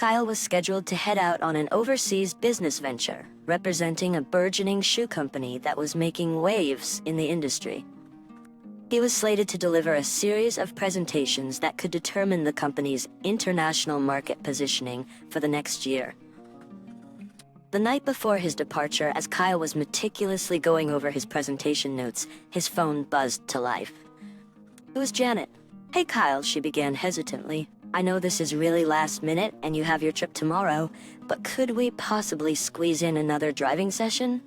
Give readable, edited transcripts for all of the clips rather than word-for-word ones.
Kyle was scheduled to head out on an overseas business venture, representing a burgeoning shoe company that was making waves in the industry. He was slated to deliver a series of presentations that could determine the company's international market positioning for the next year. The night before his departure, as Kyle was meticulously going over his presentation notes, his phone buzzed to life. It was Janet. "Hey Kyle," she began hesitantly. "I know this is really last minute and you have your trip tomorrow, but could we possibly squeeze in another driving session?"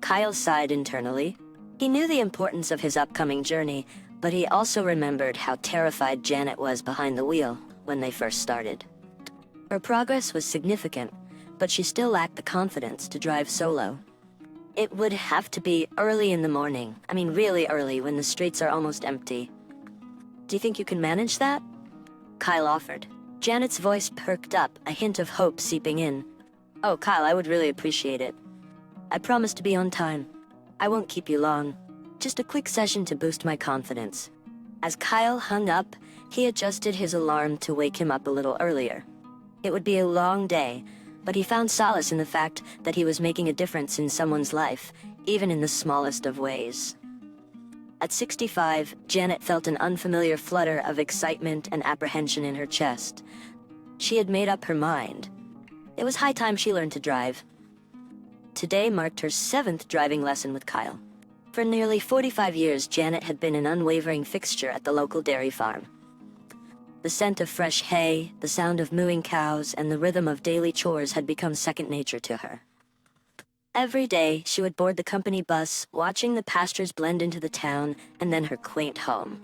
Kyle sighed internally. He knew the importance of his upcoming journey, but he also remembered how terrified Janet was behind the wheel when they first started. Her progress was significant, but she still lacked the confidence to drive solo. It would have to be early in the morning. I mean, really early, when the streets are almost empty. "Do you think you can manage that?" Kyle offered. Janet's voice perked up, a hint of hope seeping in. "Oh, Kyle, I would really appreciate it. I promise to be on time. I won't keep you long. Just a quick session to boost my confidence." As Kyle hung up, he adjusted his alarm to wake him up a little earlier. It would be a long day, but he found solace in the fact that he was making a difference in someone's life, even in the smallest of ways. At 65, Janet felt an unfamiliar flutter of excitement and apprehension in her chest. She had made up her mind. It was high time she learned to drive. Today marked her 7th driving lesson with Kyle. For nearly 45 years, Janet had been an unwavering fixture at the local dairy farm. The scent of fresh hay, the sound of mooing cows, and the rhythm of daily chores had become second nature to her. Every day, she would board the company bus, watching the pastures blend into the town, and then her quaint home.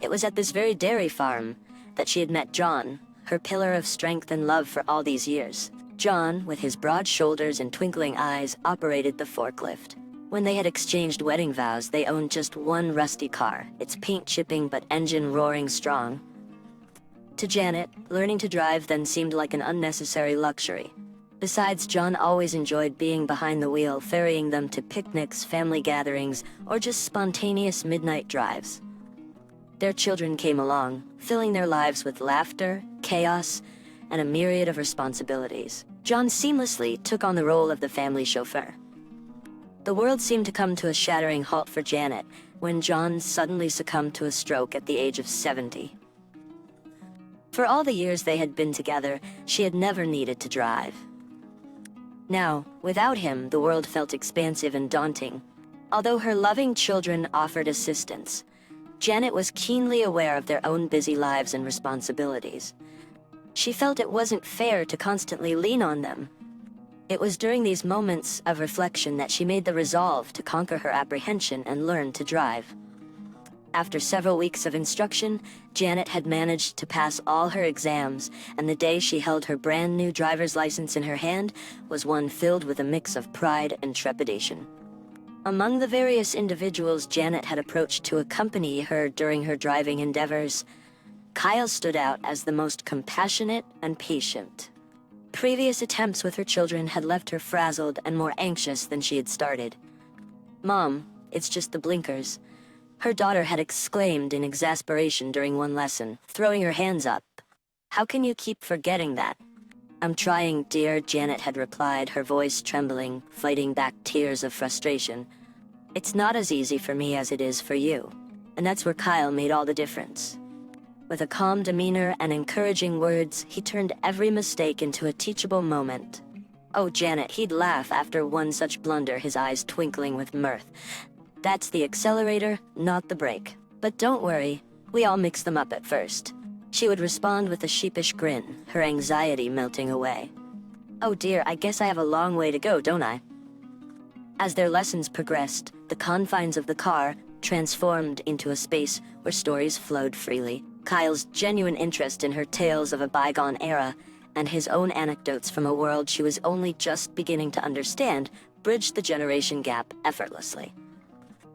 It was at this very dairy farm that she had met John, her pillar of strength and love for all these years. John, with his broad shoulders and twinkling eyes, operated the forklift. When they had exchanged wedding vows, they owned just one rusty car, its paint chipping but engine roaring strong. To Janet, learning to drive then seemed like an unnecessary luxury. Besides, John always enjoyed being behind the wheel, ferrying them to picnics, family gatherings, or just spontaneous midnight drives. Their children came along, filling their lives with laughter, chaos, and a myriad of responsibilities. John seamlessly took on the role of the family chauffeur. The world seemed to come to a shattering halt for Janet when John suddenly succumbed to a stroke at the age of 70. For all the years they had been together, she had never needed to drive. Now, without him, the world felt expansive and daunting. Although her loving children offered assistance, Janet was keenly aware of their own busy lives and responsibilities. She felt it wasn't fair to constantly lean on them. It was during these moments of reflection that she made the resolve to conquer her apprehension and learn to drive. After several weeks of instruction, Janet had managed to pass all her exams, and the day she held her brand new driver's license in her hand was one filled with a mix of pride and trepidation. Among the various individuals Janet had approached to accompany her during her driving endeavors, Kyle stood out as the most compassionate and patient. Previous attempts with her children had left her frazzled and more anxious than she had started. "Mom, it's just the blinkers," her daughter had exclaimed in exasperation during one lesson, throwing her hands up. "How can you keep forgetting that?" "I'm trying, dear," Janet had replied, her voice trembling, fighting back tears of frustration. "It's not as easy for me as it is for you." And that's where Kyle made all the difference. With a calm demeanor and encouraging words, he turned every mistake into a teachable moment. "Oh, Janet," he'd laugh after one such blunder, his eyes twinkling with mirth. "That's the accelerator, not the brake. But don't worry, we all mix them up at first." She would respond with a sheepish grin, her anxiety melting away. "Oh dear, I guess I have a long way to go, don't I?" As their lessons progressed, the confines of the car transformed into a space where stories flowed freely. Kyle's genuine interest in her tales of a bygone era, and his own anecdotes from a world she was only just beginning to understand, bridged the generation gap effortlessly.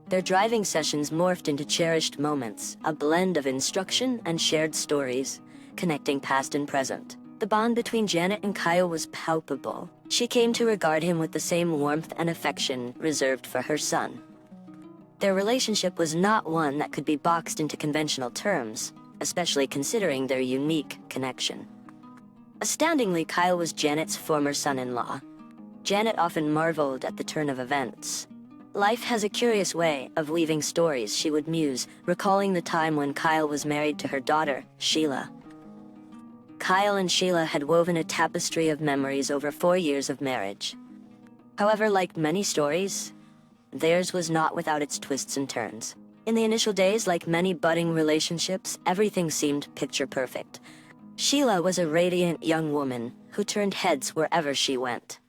Their driving sessions morphed into cherished moments, a blend of instruction and shared stories, connecting past and present. The bond between Janet and Kyle was palpable. She came to regard him with the same warmth and affection reserved for her son. Their relationship was not one that could be boxed into conventional terms, especially considering their unique connection. Astoundingly, Kyle was Janet's former son-in-law. Janet often marveled at the turn of events. Life has a curious way of weaving stories, she would muse, recalling the time when Kyle was married to her daughter, Sheila. Kyle and Sheila had woven a tapestry of memories over 4 years of marriage. However, like many stories, theirs was not without its twists and turns. In the initial days, like many budding relationships, everything seemed picture perfect. Sheila was a radiant young woman who turned heads wherever she went.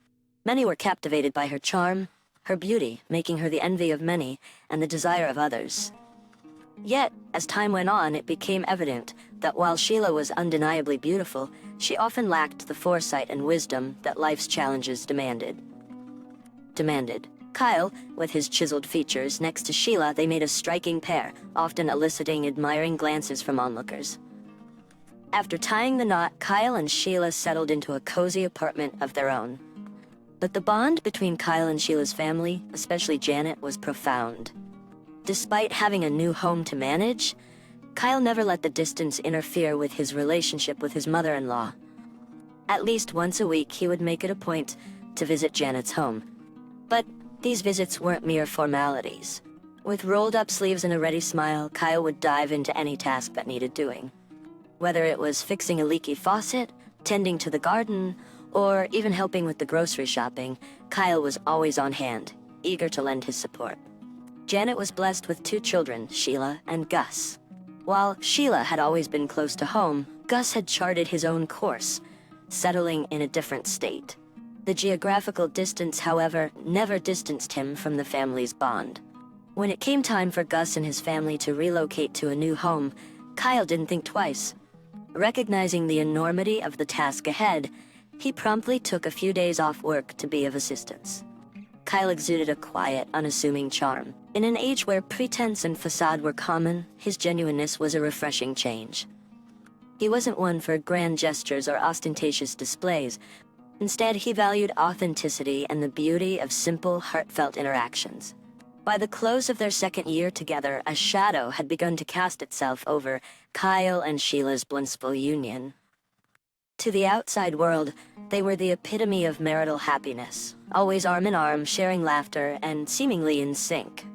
Many were captivated by her charm, her beauty, making her the envy of many and the desire of others. Yet, as time went on, it became evident that while Sheila was undeniably beautiful, she often lacked the foresight and wisdom that life's challenges demanded. Kyle, with his chiseled features, next to Sheila, they made a striking pair, often eliciting admiring glances from onlookers. After tying the knot, Kyle and Sheila settled into a cozy apartment of their own. But the bond between Kyle and Sheila's family, especially Janet, was profound. Despite having a new home to manage, Kyle never let the distance interfere with his relationship with his mother-in-law. At least once a week, he would make it a point to visit Janet's home. But these visits weren't mere formalities. With rolled-up sleeves and a ready smile, Kyle would dive into any task that needed doing. Whether it was fixing a leaky faucet, tending to the garden, or even helping with the grocery shopping, Kyle was always on hand, eager to lend his support. Janet was blessed with 2 children, Sheila and Gus. While Sheila had always been close to home, Gus had charted his own course, settling in a different state. The geographical distance, however, never distanced him from the family's bond. When it came time for Gus and his family to relocate to a new home, Kyle didn't think twice. Recognizing the enormity of the task ahead, he promptly took a few days off work to be of assistance. Kyle exuded a quiet, unassuming charm. In an age where pretense and facade were common, his genuineness was a refreshing change. He wasn't one for grand gestures or ostentatious displays. Instead, he valued authenticity and the beauty of simple, heartfelt interactions. By the close of their second year together, a shadow had begun to cast itself over Kyle and Sheila's blissful union. To the outside world, they were the epitome of marital happiness, always arm in arm, sharing laughter, and seemingly in sync.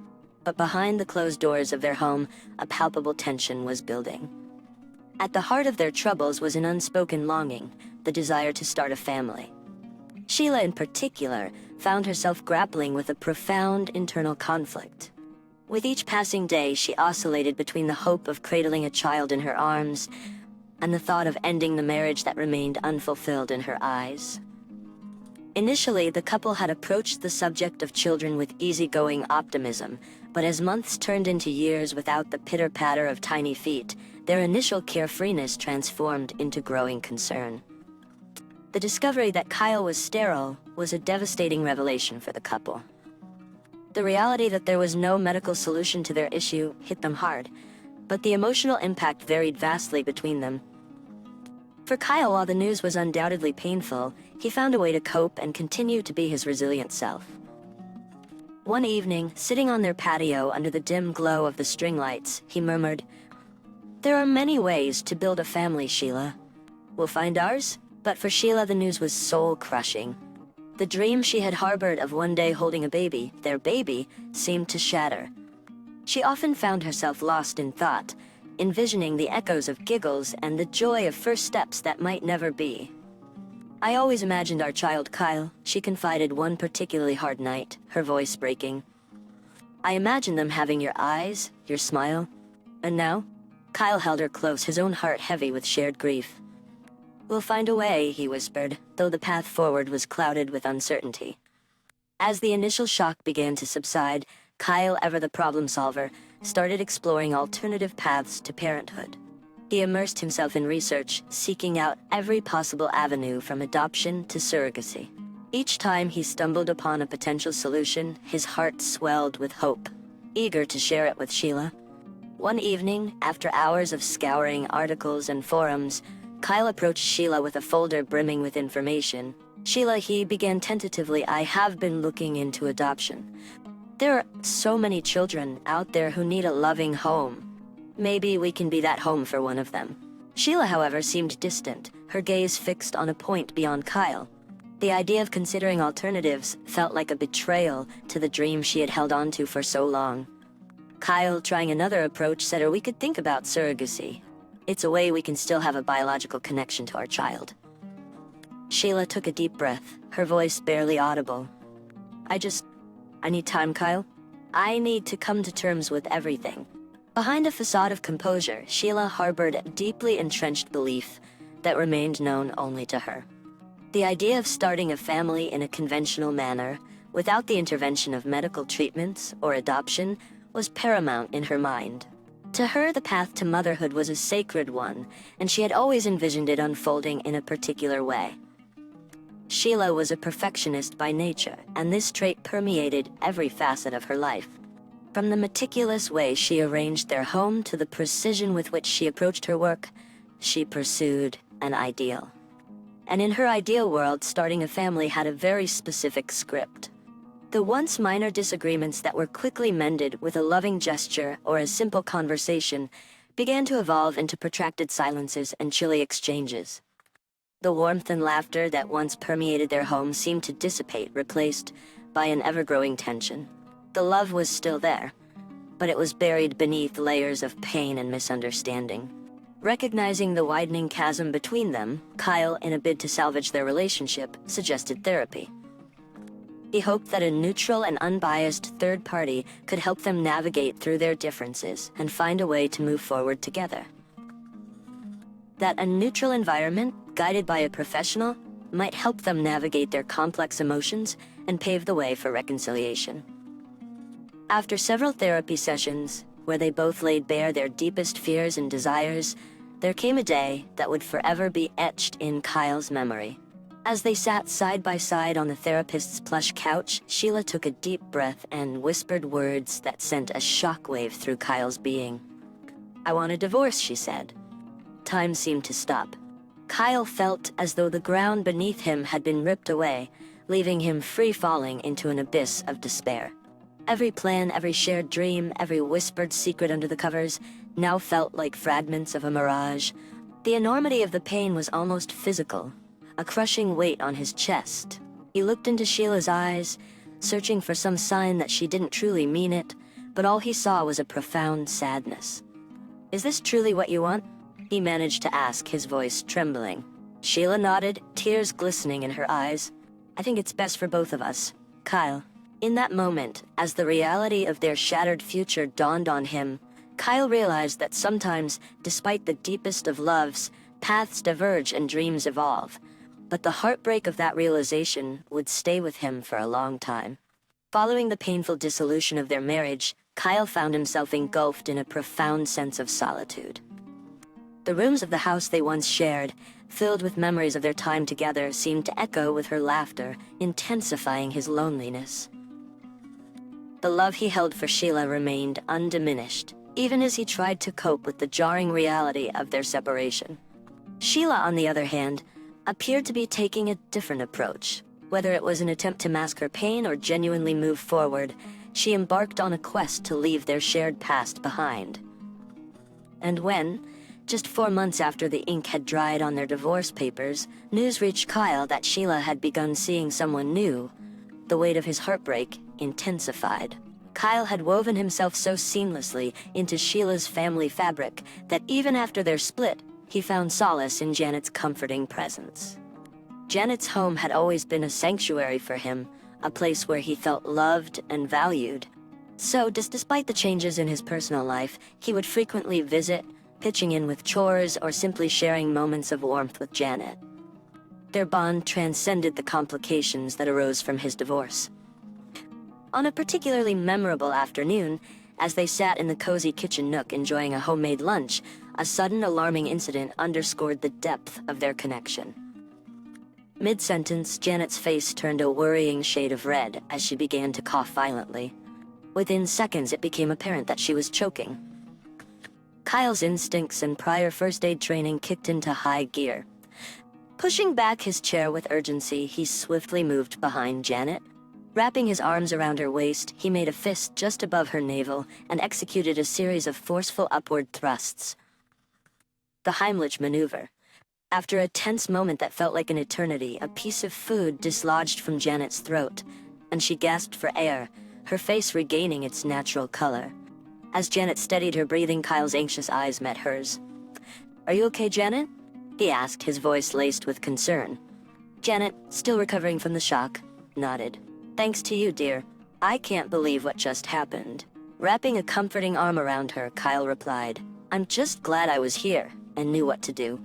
But behind the closed doors of their home, a palpable tension was building. At the heart of their troubles was an unspoken longing, the desire to start a family. Sheila, in particular, found herself grappling with a profound internal conflict. With each passing day, she oscillated between the hope of cradling a child in her arms and the thought of ending the marriage that remained unfulfilled in her eyes. Initially, the couple had approached the subject of children with easygoing optimism, but as months turned into years without the pitter-patter of tiny feet, their initial carefreeness transformed into growing concern. The discovery that Kyle was sterile was a devastating revelation for the couple. The reality that there was no medical solution to their issue hit them hard, but the emotional impact varied vastly between them. For Kyle, while the news was undoubtedly painful, he found a way to cope and continue to be his resilient self. One evening, sitting on their patio under the dim glow of the string lights, he murmured, "There are many ways to build a family, Sheila. We'll find ours." But for Sheila, the news was soul-crushing. The dream she had harbored of one day holding a baby, their baby, seemed to shatter. She often found herself lost in thought, envisioning the echoes of giggles and the joy of first steps that might never be. "I always imagined our child Kyle," she confided one particularly hard night, her voice breaking. "I imagined them having your eyes, your smile. And now?" Kyle held her close, his own heart heavy with shared grief. "We'll find a way," he whispered, though the path forward was clouded with uncertainty. As the initial shock began to subside, Kyle, ever the problem solver, started exploring alternative paths to parenthood. He immersed himself in research, seeking out every possible avenue from adoption to surrogacy. Each time he stumbled upon a potential solution, his heart swelled with hope, eager to share it with Sheila. One evening, after hours of scouring articles and forums, Kyle approached Sheila with a folder brimming with information. "Sheila," he began tentatively, "I have been looking into adoption. There are so many children out there who need a loving home. Maybe we can be that home for one of them." Sheila, however, seemed distant, her gaze fixed on a point beyond Kyle. The idea of considering alternatives felt like a betrayal to the dream she had held on to for so long. Kyle, trying another approach, said we could think about surrogacy. It's a way we can still have a biological connection to our child. Sheila took a deep breath, her voice barely audible. I need time, Kyle. I need to come to terms with everything. Behind a facade of composure, Sheila harbored a deeply entrenched belief that remained known only to her. The idea of starting a family in a conventional manner, without the intervention of medical treatments or adoption, was paramount in her mind. To her, the path to motherhood was a sacred one, and she had always envisioned it unfolding in a particular way. Sheila was a perfectionist by nature, and this trait permeated every facet of her life. From the meticulous way she arranged their home to the precision with which she approached her work, she pursued an ideal. And in her ideal world, starting a family had a very specific script. The once minor disagreements that were quickly mended with a loving gesture or a simple conversation began to evolve into protracted silences and chilly exchanges. The warmth and laughter that once permeated their home seemed to dissipate, replaced by an ever-growing tension. The love was still there, but it was buried beneath layers of pain and misunderstanding. Recognizing the widening chasm between them, Kyle, in a bid to salvage their relationship, suggested therapy. He hoped that a neutral and unbiased third party could help them navigate through their differences and find a way to move forward together. That a neutral environment, guided by a professional, might help them navigate their complex emotions and pave the way for reconciliation. After several therapy sessions, where they both laid bare their deepest fears and desires, there came a day that would forever be etched in Kyle's memory. As they sat side by side on the therapist's plush couch, Sheila took a deep breath and whispered words that sent a shockwave through Kyle's being. "I want a divorce," she said. Time seemed to stop. Kyle felt as though the ground beneath him had been ripped away, leaving him free-falling into an abyss of despair. Every plan, every shared dream, every whispered secret under the covers now felt like fragments of a mirage. The enormity of the pain was almost physical, a crushing weight on his chest. He looked into Sheila's eyes, searching for some sign that she didn't truly mean it, but all he saw was a profound sadness. "Is this truly what you want?" he managed to ask, his voice trembling. Sheila nodded, tears glistening in her eyes. "I think it's best for both of us, Kyle." In that moment, as the reality of their shattered future dawned on him, Kyle realized that sometimes, despite the deepest of loves, paths diverge and dreams evolve. But the heartbreak of that realization would stay with him for a long time. Following the painful dissolution of their marriage, Kyle found himself engulfed in a profound sense of solitude. The rooms of the house they once shared, filled with memories of their time together, seemed to echo with her laughter, intensifying his loneliness. The love he held for Sheila remained undiminished, even as he tried to cope with the jarring reality of their separation. Sheila, on the other hand, appeared to be taking a different approach. Whether it was an attempt to mask her pain or genuinely move forward, she embarked on a quest to leave their shared past behind. And when, just 4 months after the ink had dried on their divorce papers, news reached Kyle that Sheila had begun seeing someone new, the weight of his heartbreak intensified. Kyle had woven himself so seamlessly into Sheila's family fabric that even after their split, he found solace in Janet's comforting presence. Janet's home had always been a sanctuary for him, a place where he felt loved and valued. So, despite the changes in his personal life, he would frequently visit, pitching in with chores or simply sharing moments of warmth with Janet. Their bond transcended the complications that arose from his divorce. On a particularly memorable afternoon, as they sat in the cozy kitchen nook enjoying a homemade lunch, a sudden alarming incident underscored the depth of their connection. Mid-sentence, Janet's face turned a worrying shade of red as she began to cough violently. Within seconds, it became apparent that she was choking. Kyle's instincts and prior first aid training kicked into high gear. Pushing back his chair with urgency, he swiftly moved behind Janet. Wrapping his arms around her waist, he made a fist just above her navel and executed a series of forceful upward thrusts. The Heimlich maneuver. After a tense moment that felt like an eternity, a piece of food dislodged from Janet's throat, and she gasped for air, her face regaining its natural color. As Janet steadied her breathing, Kyle's anxious eyes met hers. "Are you okay, Janet?" he asked, his voice laced with concern. Janet, still recovering from the shock, nodded. "Thanks to you, dear. I can't believe what just happened." Wrapping a comforting arm around her, Kyle replied, "I'm just glad I was here and knew what to do.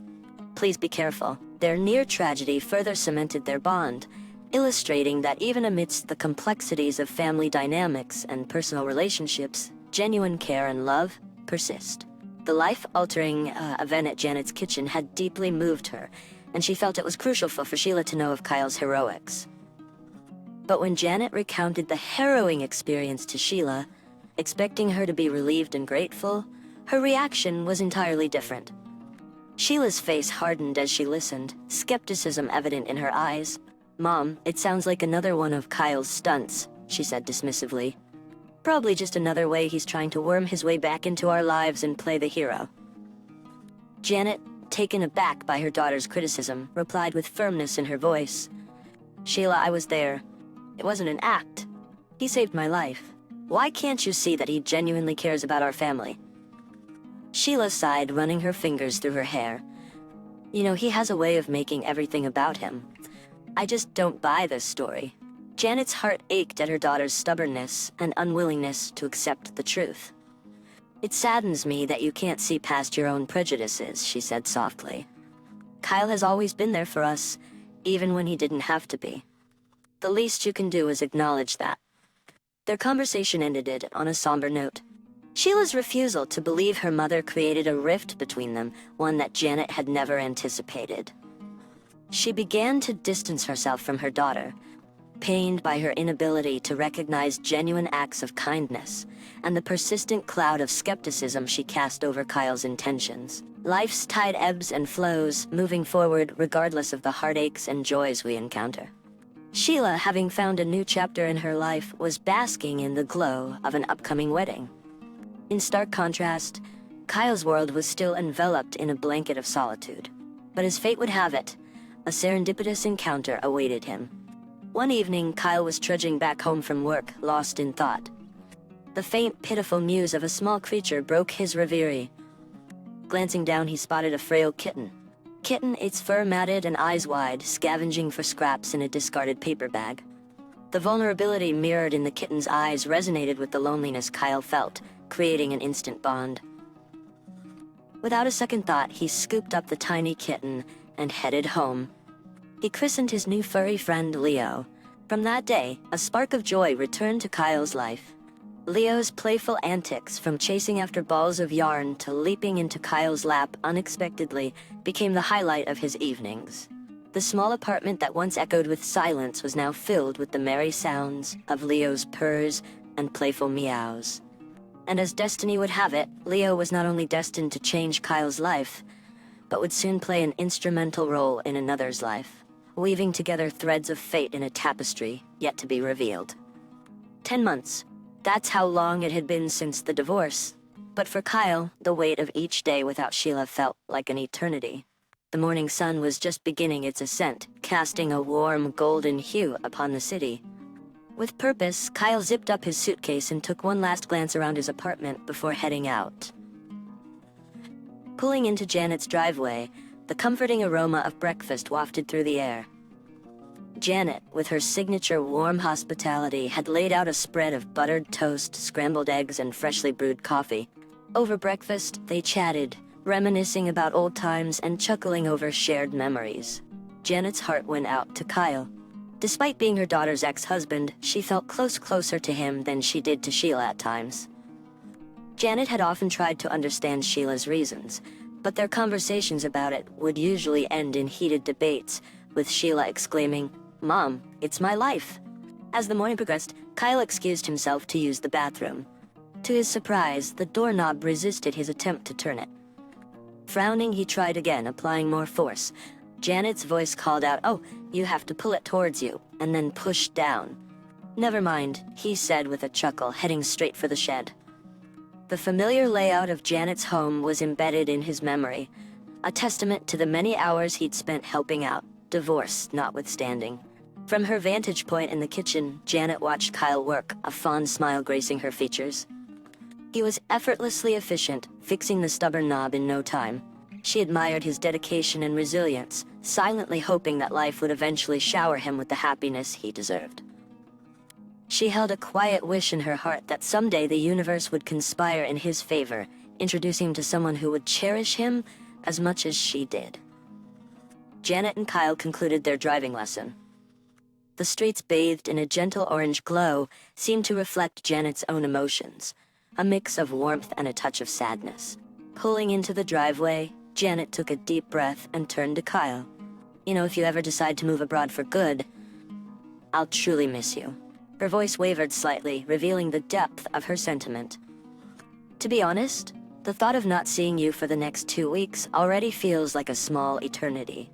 Please be careful." Their near tragedy further cemented their bond, illustrating that even amidst the complexities of family dynamics and personal relationships, genuine care and love persist. The life-altering event at Janet's kitchen had deeply moved her, and she felt it was crucial for Sheila to know of Kyle's heroics. But when Janet recounted the harrowing experience to Sheila, expecting her to be relieved and grateful, her reaction was entirely different. Sheila's face hardened as she listened, skepticism evident in her eyes. "Mom, it sounds like another one of Kyle's stunts," she said dismissively. "Probably just another way he's trying to worm his way back into our lives and play the hero." Janet, taken aback by her daughter's criticism, replied with firmness in her voice, "Sheila, I was there. It wasn't an act. He saved my life. Why can't you see that he genuinely cares about our family?" Sheila sighed, running her fingers through her hair. "You know, he has a way of making everything about him. I just don't buy this story." Janet's heart ached at her daughter's stubbornness and unwillingness to accept the truth. "It saddens me that you can't see past your own prejudices," she said softly. "Kyle has always been there for us, even when he didn't have to be. The least you can do is acknowledge that." Their conversation ended on a somber note. Sheila's refusal to believe her mother created a rift between them, one that Janet had never anticipated. She began to distance herself from her daughter, pained by her inability to recognize genuine acts of kindness and the persistent cloud of skepticism she cast over Kyle's intentions. Life's tide ebbs and flows, moving forward regardless of the heartaches and joys we encounter. Sheila, having found a new chapter in her life, was basking in the glow of an upcoming wedding. In stark contrast, Kyle's world was still enveloped in a blanket of solitude. But as fate would have it, a serendipitous encounter awaited him. One evening, Kyle was trudging back home from work, lost in thought. The faint, pitiful mews of a small creature broke his reverie. Glancing down, he spotted a frail kitten. Its fur matted and eyes wide, scavenging for scraps in a discarded paper bag. The vulnerability mirrored in the kitten's eyes resonated with the loneliness Kyle felt, creating an instant bond. Without a second thought, he scooped up the tiny kitten and headed home. He christened his new furry friend Leo. From that day, a spark of joy returned to Kyle's life. Leo's playful antics, from chasing after balls of yarn to leaping into Kyle's lap unexpectedly, became the highlight of his evenings. The small apartment that once echoed with silence was now filled with the merry sounds of Leo's purrs and playful meows. And as destiny would have it, Leo was not only destined to change Kyle's life, but would soon play an instrumental role in another's life, weaving together threads of fate in a tapestry yet to be revealed. 10 months. That's how long it had been since the divorce. But for Kyle, the weight of each day without Sheila felt like an eternity. The morning sun was just beginning its ascent, casting a warm golden hue upon the city. With purpose, Kyle zipped up his suitcase and took one last glance around his apartment before heading out. Pulling into Janet's driveway, the comforting aroma of breakfast wafted through the air. Janet, with her signature warm hospitality, had laid out a spread of buttered toast, scrambled eggs, and freshly brewed coffee. Over breakfast, they chatted, reminiscing about old times and chuckling over shared memories. Janet's heart went out to Kyle. Despite being her daughter's ex-husband, she felt closer to him than she did to Sheila at times. Janet had often tried to understand Sheila's reasons, but their conversations about it would usually end in heated debates, with Sheila exclaiming, "Mom, it's my life." As the morning progressed, Kyle excused himself to use the bathroom. To his surprise, the doorknob resisted his attempt to turn it. Frowning, he tried again, applying more force. Janet's voice called out, "Oh, you have to pull it towards you, and then push down." "Never mind," he said with a chuckle, heading straight for the shed. The familiar layout of Janet's home was embedded in his memory. a testament to the many hours he'd spent helping out, divorce notwithstanding. From her vantage point in the kitchen, Janet watched Kyle work, a fond smile gracing her features. He was effortlessly efficient, fixing the stubborn knob in no time. She admired his dedication and resilience, silently hoping that life would eventually shower him with the happiness he deserved. She held a quiet wish in her heart that someday the universe would conspire in his favor, introducing him to someone who would cherish him as much as she did. Janet and Kyle concluded their driving lesson. The streets, bathed in a gentle orange glow, seemed to reflect Janet's own emotions, a mix of warmth and a touch of sadness. Pulling into the driveway, Janet took a deep breath and turned to Kyle. "You know, if you ever decide to move abroad for good, I'll truly miss you." Her voice wavered slightly, revealing the depth of her sentiment. "To be honest, the thought of not seeing you for the next 2 weeks already feels like a small eternity."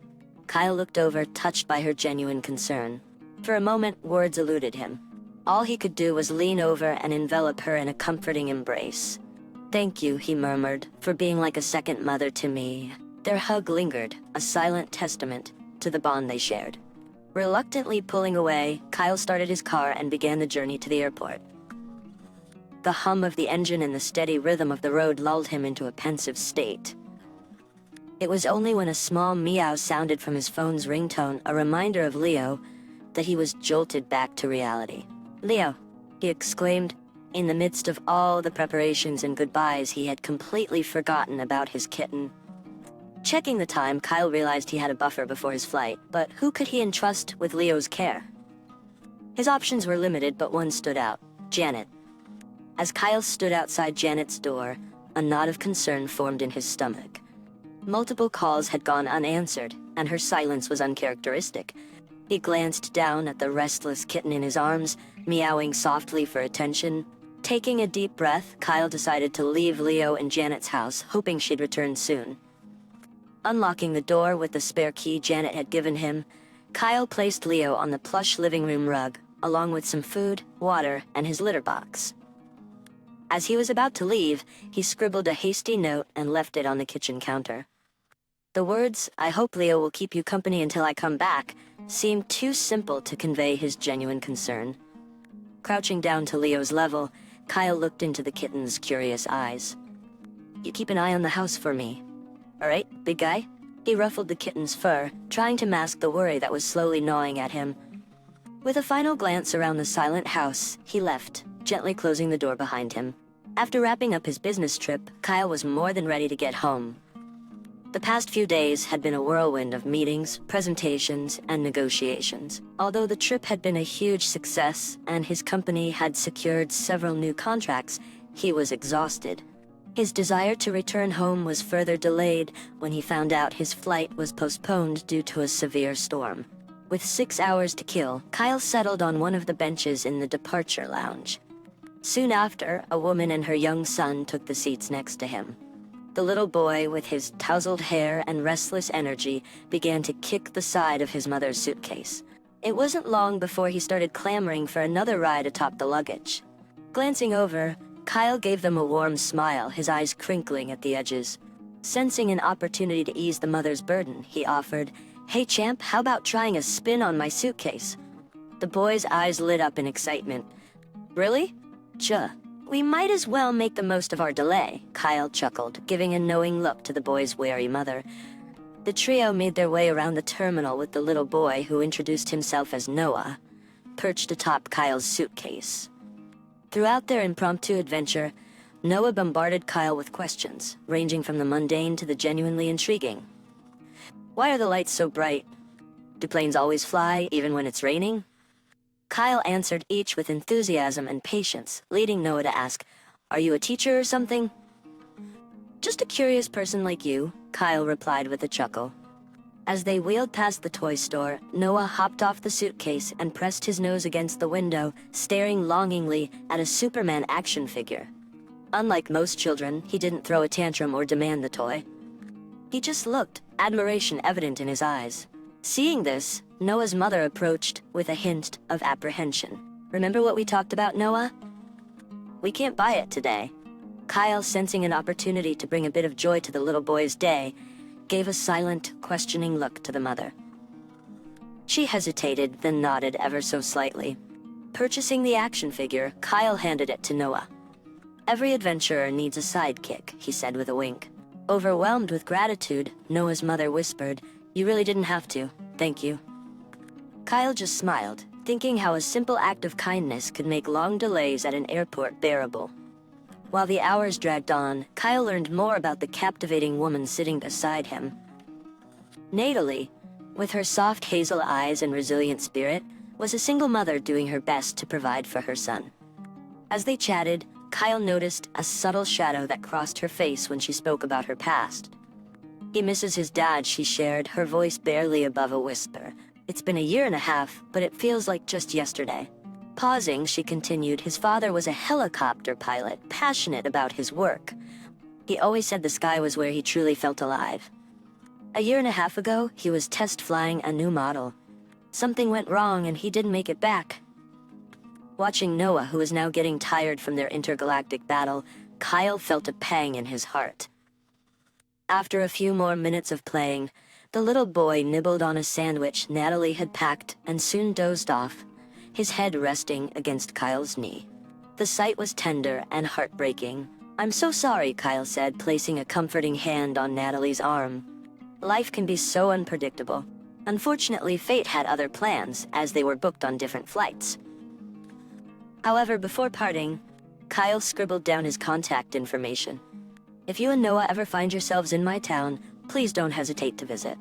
Kyle looked over, touched by her genuine concern. For a moment, words eluded him. All he could do was lean over and envelop her in a comforting embrace. "Thank you," he murmured, "for being like a second mother to me." Their hug lingered, a silent testament to the bond they shared. Reluctantly pulling away, Kyle started his car and began the journey to the airport. The hum of the engine and the steady rhythm of the road lulled him into a pensive state. It was only when a small meow sounded from his phone's ringtone, a reminder of Leo, that he was jolted back to reality. "Leo," he exclaimed. In the midst of all the preparations and goodbyes, he had completely forgotten about his kitten. Checking the time, Kyle realized he had a buffer before his flight, but who could he entrust with Leo's care? His options were limited, but one stood out: Janet. As Kyle stood outside Janet's door, a knot of concern formed in his stomach. Multiple calls had gone unanswered, and her silence was uncharacteristic. He glanced down at the restless kitten in his arms, meowing softly for attention. Taking a deep breath, Kyle decided to leave Leo in Janet's house, hoping she'd return soon. Unlocking the door with the spare key Janet had given him, Kyle placed Leo on the plush living room rug, along with some food, water, and his litter box. As he was about to leave, he scribbled a hasty note and left it on the kitchen counter. The words, "I hope Leo will keep you company until I come back," seemed too simple to convey his genuine concern. Crouching down to Leo's level, Kyle looked into the kitten's curious eyes. "You keep an eye on the house for me. All right, big guy?" He ruffled the kitten's fur, trying to mask the worry that was slowly gnawing at him. With a final glance around the silent house, he left, gently closing the door behind him. After wrapping up his business trip, Kyle was more than ready to get home. The past few days had been a whirlwind of meetings, presentations, and negotiations. Although the trip had been a huge success and his company had secured several new contracts, he was exhausted. His desire to return home was further delayed when he found out his flight was postponed due to a severe storm. With 6 hours to kill, Kyle settled on one of the benches in the departure lounge. Soon after, a woman and her young son took the seats next to him. The little boy, with his tousled hair and restless energy, began to kick the side of his mother's suitcase. It wasn't long before he started clamoring for another ride atop the luggage. Glancing over, Kyle gave them a warm smile, his eyes crinkling at the edges. Sensing an opportunity to ease the mother's burden, he offered, "Hey champ, how about trying a spin on my suitcase?" The boy's eyes lit up in excitement. "Really? We might as well make the most of our delay," Kyle chuckled, giving a knowing look to the boy's wary mother. The trio made their way around the terminal with the little boy, who introduced himself as Noah, perched atop Kyle's suitcase. Throughout their impromptu adventure, Noah bombarded Kyle with questions, ranging from the mundane to the genuinely intriguing. Why are the lights so bright? Do planes always fly, even when it's raining? Kyle answered each with enthusiasm and patience, leading Noah to ask, "Are you a teacher or something?" "Just a curious person like you," Kyle replied with a chuckle. As they wheeled past the toy store, Noah hopped off the suitcase and pressed his nose against the window, staring longingly at a Superman action figure. Unlike most children, he didn't throw a tantrum or demand the toy. He just looked, admiration evident in his eyes. Seeing this, Noah's mother approached with a hint of apprehension. "Remember what we talked about, Noah? We can't buy it today." Kyle, sensing an opportunity to bring a bit of joy to the little boy's day, gave a silent, questioning look to the mother. She hesitated, then nodded ever so slightly. Purchasing the action figure, Kyle handed it to Noah. "Every adventurer needs a sidekick," he said with a wink. Overwhelmed with gratitude, Noah's mother whispered, "You really didn't have to. Thank you." Kyle just smiled, thinking how a simple act of kindness could make long delays at an airport bearable. While the hours dragged on, Kyle learned more about the captivating woman sitting beside him. Natalie, with her soft hazel eyes and resilient spirit, was a single mother doing her best to provide for her son. As they chatted, Kyle noticed a subtle shadow that crossed her face when she spoke about her past. "He misses his dad," she shared, her voice barely above a whisper. "It's been a year and a half, but it feels like just yesterday." Pausing, she continued, "His father was a helicopter pilot, passionate about his work. He always said the sky was where he truly felt alive. A year and a half ago, he was test flying a new model. Something went wrong and he didn't make it back." Watching Noah, who was now getting tired from their intergalactic battle, Kyle felt a pang in his heart. After a few more minutes of playing, the little boy nibbled on a sandwich Natalie had packed and soon dozed off, his head resting against Kyle's knee. The sight was tender and heartbreaking. "I'm so sorry," Kyle said, placing a comforting hand on Natalie's arm. "Life can be so unpredictable. Unfortunately, fate had other plans, as they were booked on different flights." However, before parting, Kyle scribbled down his contact information. "If you and Noah ever find yourselves in my town, please don't hesitate to visit."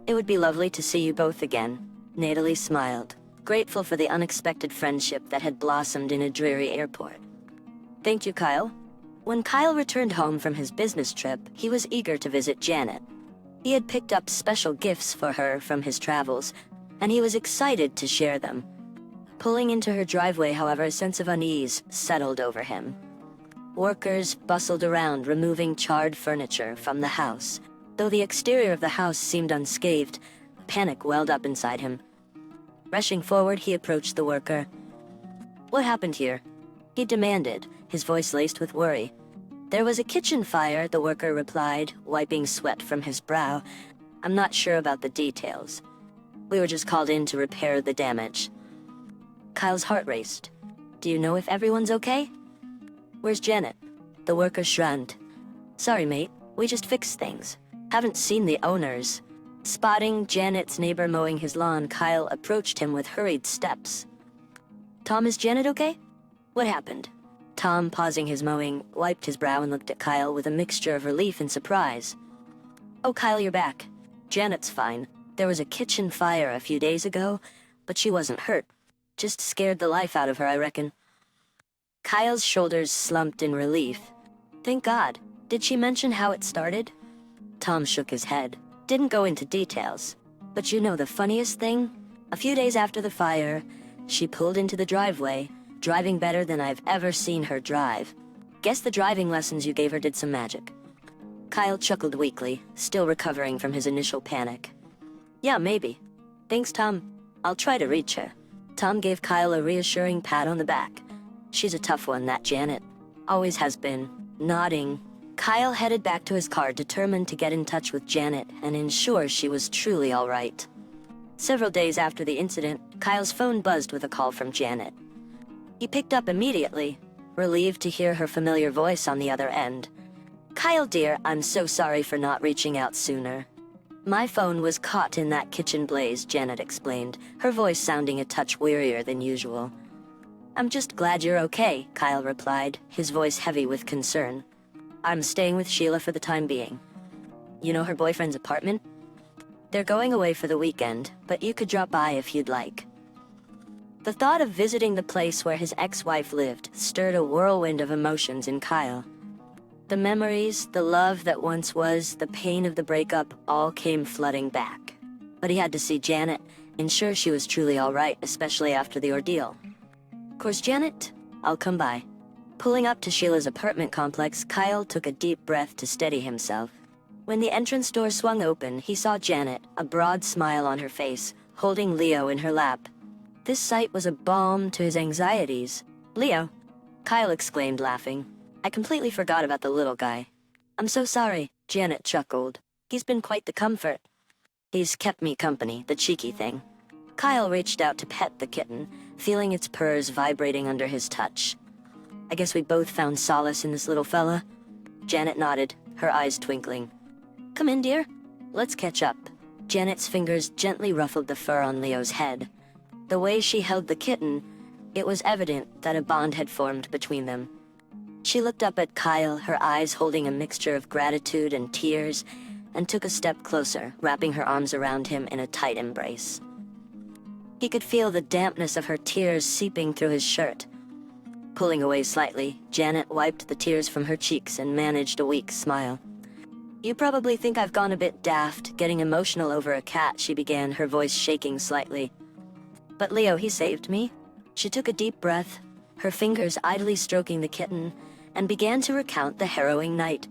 "It would be lovely to see you both again," Natalie smiled, grateful for the unexpected friendship that had blossomed in a dreary airport. "Thank you, Kyle." When Kyle returned home from his business trip, he was eager to visit Janet. He had picked up special gifts for her from his travels, and he was excited to share them. Pulling into her driveway, however, a sense of unease settled over him. Workers bustled around, removing charred furniture from the house. Though the exterior of the house seemed unscathed, panic welled up inside him. Rushing forward, he approached the worker. "What happened here?" he demanded, his voice laced with worry. "There was a kitchen fire," the worker replied, wiping sweat from his brow. "I'm not sure about the details. We were just called in to repair the damage." Kyle's heart raced. "Do you know if everyone's okay?" "Where's Janet?" The worker shrugged. "Sorry, mate. We just fixed things. Haven't seen the owners." Spotting Janet's neighbor mowing his lawn, Kyle approached him with hurried steps. "Tom, is Janet okay? What happened?" Tom, pausing his mowing, wiped his brow and looked at Kyle with a mixture of relief and surprise. "Oh, Kyle, you're back. Janet's fine. There was a kitchen fire a few days ago, but she wasn't hurt. Just scared the life out of her, I reckon." Kyle's shoulders slumped in relief. "Thank God. Did she mention how it started?" Tom shook his head. "Didn't go into details. But you know the funniest thing? A few days after the fire, she pulled into the driveway, driving better than I've ever seen her drive. Guess the driving lessons you gave her did some magic." Kyle chuckled weakly, still recovering from his initial panic. "Yeah, maybe. Thanks, Tom. I'll try to reach her." Tom gave Kyle a reassuring pat on the back. "She's a tough one, that Janet. Always has been." Nodding, Kyle headed back to his car, determined to get in touch with Janet and ensure she was truly all right. Several days after the incident, Kyle's phone buzzed with a call from Janet. He picked up immediately, relieved to hear her familiar voice on the other end. "Kyle, dear, I'm so sorry for not reaching out sooner. My phone was caught in that kitchen blaze," Janet explained, her voice sounding a touch wearier than usual. "I'm just glad you're okay," Kyle replied, his voice heavy with concern. "I'm staying with Sheila for the time being." "You know her boyfriend's apartment?" "They're going away for the weekend, but you could drop by if you'd like." The thought of visiting the place where his ex-wife lived stirred a whirlwind of emotions in Kyle. The memories, the love that once was, the pain of the breakup, all came flooding back. But he had to see Janet, ensure she was truly all right, especially after the ordeal. "Course, Janet, I'll come by." Pulling up to Sheila's apartment complex, Kyle took a deep breath to steady himself. When the entrance door swung open, he saw Janet, a broad smile on her face, holding Leo in her lap. This sight was a balm to his anxieties. "Leo!" Kyle exclaimed, laughing. "I completely forgot about the little guy." "I'm so sorry," Janet chuckled. He's been quite the comfort. He's kept me company, the cheeky thing. Kyle reached out to pet the kitten, feeling its purrs vibrating under his touch. I guess we both found solace in this little fella. Janet nodded, her eyes twinkling. Come in, dear. Let's catch up. Janet's fingers gently ruffled the fur on Leo's head. The way she held the kitten, it was evident that a bond had formed between them. She looked up at Kyle, her eyes holding a mixture of gratitude and tears, and took a step closer, wrapping her arms around him in a tight embrace. He could feel the dampness of her tears seeping through his shirt. Pulling away slightly, Janet wiped the tears from her cheeks and managed a weak smile. You probably think I've gone a bit daft, getting emotional over a cat, she began, her voice shaking slightly. But Leo, he saved me. She took a deep breath, her fingers idly stroking the kitten, and began to recount the harrowing night.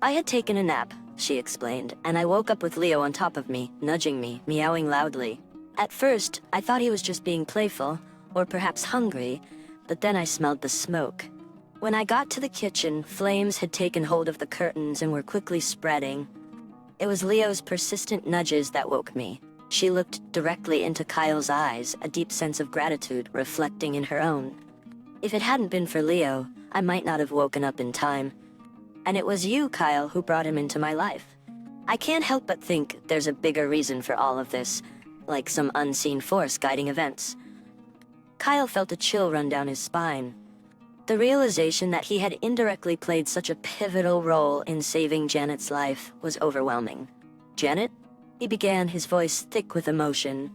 I had taken a nap, she explained, and I woke up with Leo on top of me, nudging me, meowing loudly. At first, I thought he was just being playful, or perhaps hungry, but then I smelled the smoke. When I got to the kitchen, flames had taken hold of the curtains and were quickly spreading. It was Leo's persistent nudges that woke me. She looked directly into Kyle's eyes, a deep sense of gratitude reflecting in her own. If it hadn't been for Leo, I might not have woken up in time. And it was you, Kyle, who brought him into my life. I can't help but think there's a bigger reason for all of this, like some unseen force guiding events. Kyle felt a chill run down his spine. The realization that he had indirectly played such a pivotal role in saving Janet's life was overwhelming. Janet? He began, his voice thick with emotion.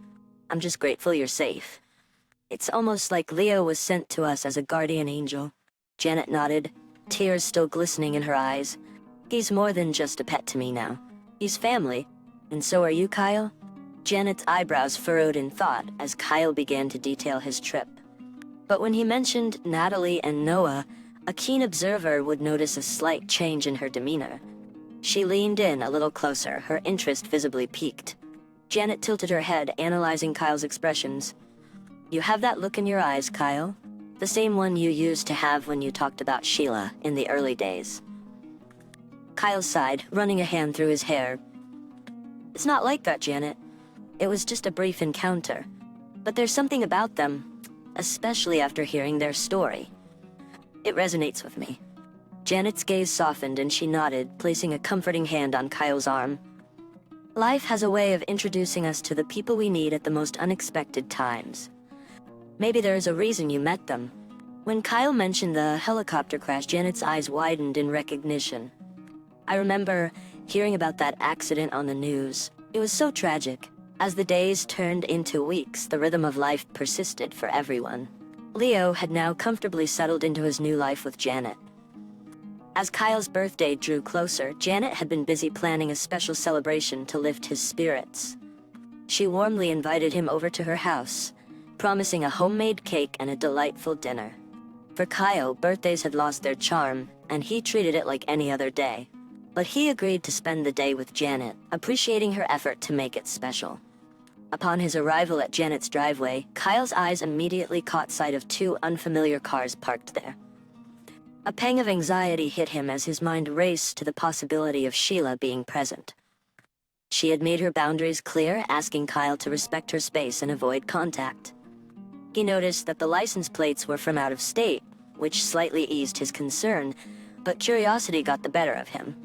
I'm just grateful you're safe. It's almost like Leo was sent to us as a guardian angel. Janet nodded, tears still glistening in her eyes. He's more than just a pet to me now. He's family. And so are you, Kyle? Janet's eyebrows furrowed in thought as Kyle began to detail his trip. But when he mentioned Natalie and Noah, a keen observer would notice a slight change in her demeanor. She leaned in a little closer, her interest visibly piqued. Janet tilted her head, analyzing Kyle's expressions. You have that look in your eyes, Kyle. The same one you used to have when you talked about Sheila in the early days. Kyle sighed, running a hand through his hair. It's not like that, Janet. It was just a brief encounter. But there's something about them, especially after hearing their story. It resonates with me. Janet's gaze softened and she nodded, placing a comforting hand on Kyle's arm. Life has a way of introducing us to the people we need at the most unexpected times. Maybe there is a reason you met them. When Kyle mentioned the helicopter crash, Janet's eyes widened in recognition. I remember hearing about that accident on the news. It was so tragic. As the days turned into weeks, the rhythm of life persisted for everyone. Leo had now comfortably settled into his new life with Janet. As Kyle's birthday drew closer, Janet had been busy planning a special celebration to lift his spirits. She warmly invited him over to her house, promising a homemade cake and a delightful dinner. For Kyle, birthdays had lost their charm, and he treated it like any other day. But he agreed to spend the day with Janet, appreciating her effort to make it special. Upon his arrival at Janet's driveway, Kyle's eyes immediately caught sight of two unfamiliar cars parked there. A pang of anxiety hit him as his mind raced to the possibility of Sheila being present. She had made her boundaries clear, asking Kyle to respect her space and avoid contact. He noticed that the license plates were from out of state, which slightly eased his concern, but curiosity got the better of him.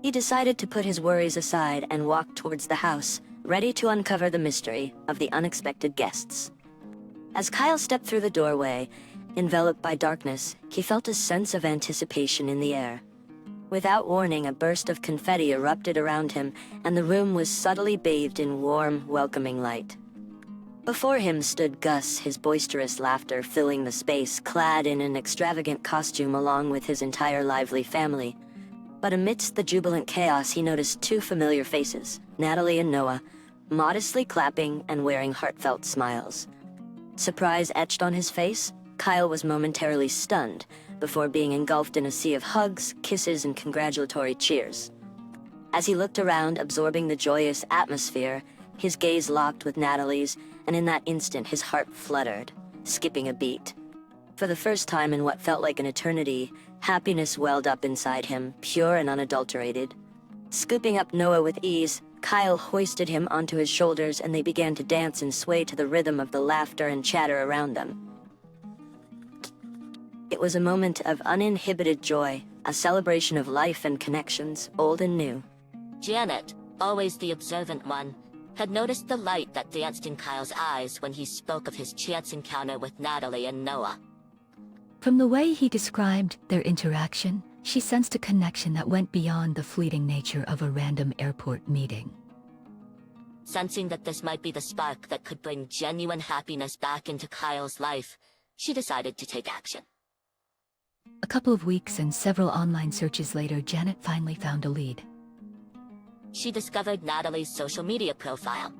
He decided to put his worries aside and walk towards the house, ready to uncover the mystery of the unexpected guests. As Kyle stepped through the doorway, enveloped by darkness, he felt a sense of anticipation in the air. Without warning, a burst of confetti erupted around him, and the room was subtly bathed in warm, welcoming light. Before him stood Gus, his boisterous laughter filling the space, clad in an extravagant costume along with his entire lively family. But amidst the jubilant chaos, he noticed two familiar faces, Natalie and Noah, modestly clapping and wearing heartfelt smiles. Surprise etched on his face, Kyle was momentarily stunned, before being engulfed in a sea of hugs, kisses, and congratulatory cheers. As he looked around, absorbing the joyous atmosphere, his gaze locked with Natalie's, and in that instant his heart fluttered, skipping a beat. For the first time in what felt like an eternity, happiness welled up inside him, pure and unadulterated. Scooping up Noah with ease, Kyle hoisted him onto his shoulders and they began to dance and sway to the rhythm of the laughter and chatter around them. It was a moment of uninhibited joy, a celebration of life and connections, old and new. Janet, always the observant one, had noticed the light that danced in Kyle's eyes when he spoke of his chance encounter with Natalie and Noah. From the way he described their interaction, she sensed a connection that went beyond the fleeting nature of a random airport meeting. Sensing that this might be the spark that could bring genuine happiness back into Kyle's life, she decided to take action. A couple of weeks and several online searches later, Janet finally found a lead. She discovered Natalie's social media profile.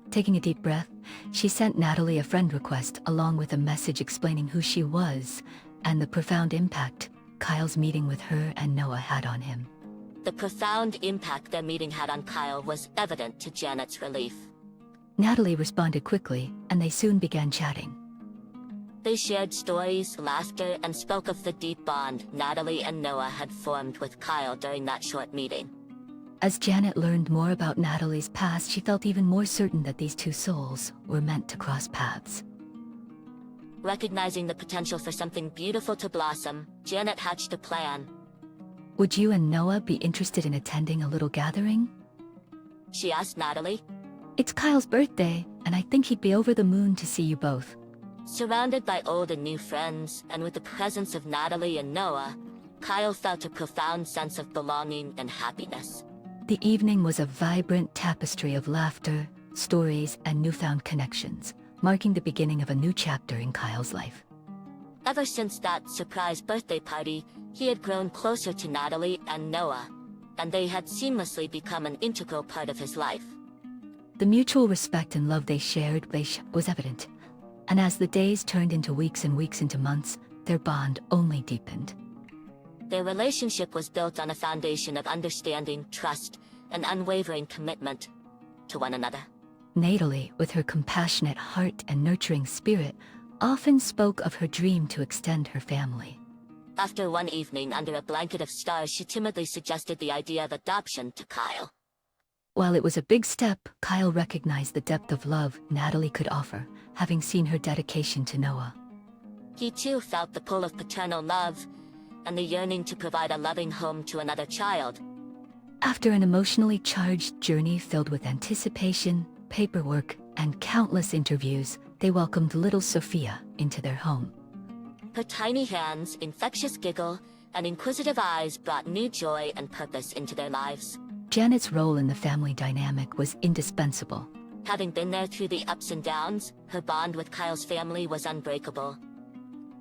Taking a deep breath, she sent Natalie a friend request along with a message explaining who she was and the profound impact Kyle's meeting with her and Noah had on him. The profound impact their meeting had on Kyle was evident to Janet's relief. Natalie responded quickly, and they soon began chatting. They shared stories, laughter, and spoke of the deep bond Natalie and Noah had formed with Kyle during that short meeting. As Janet learned more about Natalie's past, she felt even more certain that these two souls were meant to cross paths. Recognizing the potential for something beautiful to blossom, Janet hatched a plan. Would you and Noah be interested in attending a little gathering? She asked Natalie. It's Kyle's birthday, and I think he'd be over the moon to see you both. Surrounded by old and new friends, and with the presence of Natalie and Noah, Kyle felt a profound sense of belonging and happiness. The evening was a vibrant tapestry of laughter, stories, and newfound connections, marking the beginning of a new chapter in Kyle's life. Ever since that surprise birthday party, he had grown closer to Natalie and Noah, and they had seamlessly become an integral part of his life. The mutual respect and love they shared was evident, and as the days turned into weeks and weeks into months, their bond only deepened. Their relationship was built on a foundation of understanding, trust, and unwavering commitment to one another. Natalie, with her compassionate heart and nurturing spirit, often spoke of her dream to extend her family. After one evening under a blanket of stars, she timidly suggested the idea of adoption to Kyle. While it was a big step, Kyle recognized the depth of love Natalie could offer, having seen her dedication to Noah. He too felt the pull of paternal love and the yearning to provide a loving home to another child. After an emotionally charged journey filled with anticipation, paperwork, and countless interviews, they welcomed little Sophia into their home. Her tiny hands, infectious giggle, and inquisitive eyes brought new joy and purpose into their lives. Janet's role in the family dynamic was indispensable. Having been there through the ups and downs, her bond with Kyle's family was unbreakable.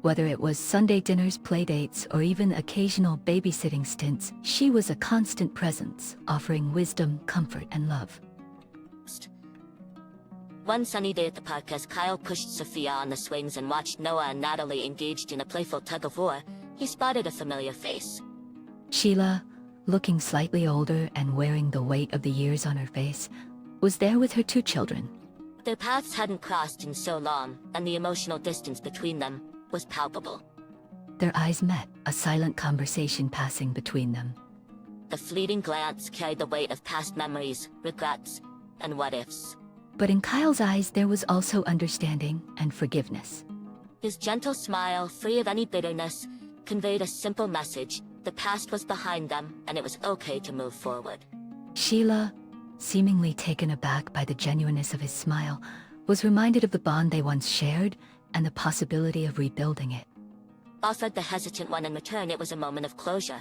Whether it was Sunday dinners, playdates, or even occasional babysitting stints, she was a constant presence, offering wisdom, comfort, and love. One sunny day at the park, as Kyle pushed Sophia on the swings and watched Noah and Natalie engaged in a playful tug-of-war, he spotted a familiar face. Sheila, looking slightly older and wearing the weight of the years on her face, was there with her two children. Their paths hadn't crossed in so long, and the emotional distance between them was palpable. Their eyes met, a silent conversation passing between them. The fleeting glance carried the weight of past memories, regrets, and what-ifs. But in Kyle's eyes there was also understanding and forgiveness. His gentle smile, free of any bitterness, conveyed a simple message: the past was behind them, and it was okay to move forward. Sheila, seemingly taken aback by the genuineness of his smile, was reminded of the bond they once shared and the possibility of rebuilding it. Offered the hesitant one in return, it was a moment of closure.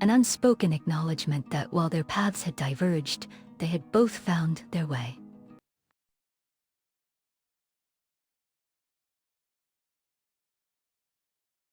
An unspoken acknowledgement that while their paths had diverged, they had both found their way.